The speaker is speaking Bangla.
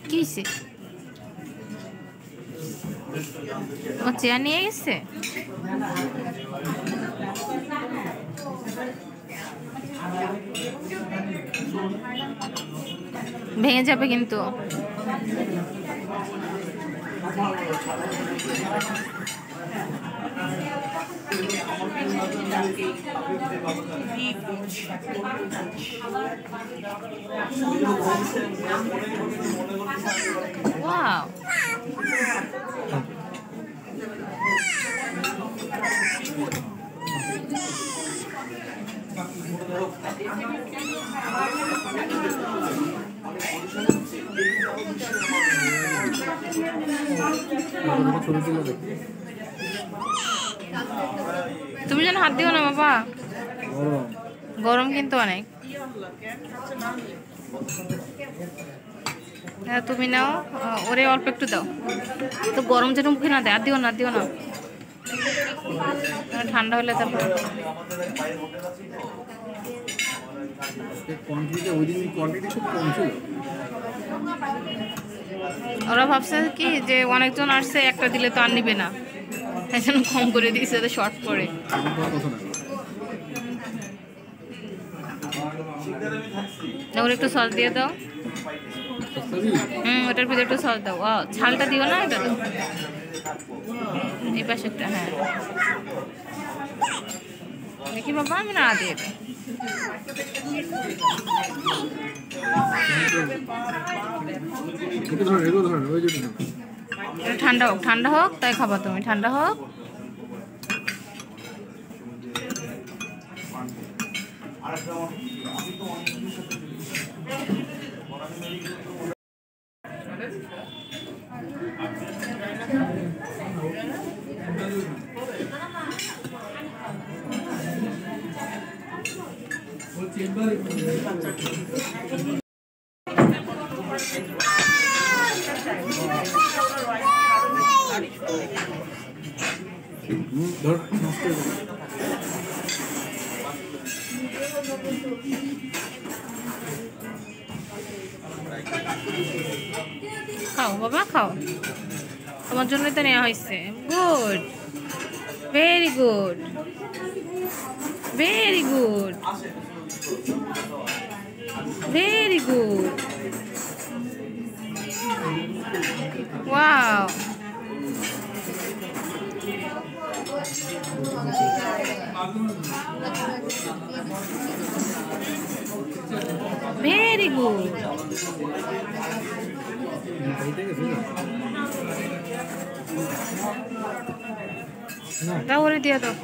কি হইছে? ও চেয়ার নিয়ে গেছে? ভেঙে যাবে কিন্তু। Wow. তুমি যেন হাত দিও না বাবা, গরম কিন্তু অনেক। হ্যাঁ তুমি নাও, ওরে অল্প একটু দাও তো, গরম যেন মুখে না দেয়। আর দিও না, দিও না, ঠান্ডা হলে তারপর। ওরা ভাবছে কি যে অনেকজন আসছে, একটা দিলে তো আর নিবে না, তাই জন্য কম করে দিয়েছে, শর্ট করে। ওর একটু সস দিয়ে দাও। ওটার ভিতরে একটু সস দাও। ঝালটা দিও না, এটা দাও এই পাশে একটা। হ্যাঁ দেখি বাবা, আমি না দিয়ে দিই। ঠান্ডা হোক, ঠান্ডা হোক, তাই খাবা তুমি। ঠান্ডা হোক। খাও বাবা, খাও, তোমার জন্যই তো নেওয়া হয়েছে। Good, very good, very good, very good. Wow, very good. দাও, ওরে দিয়ে দাও।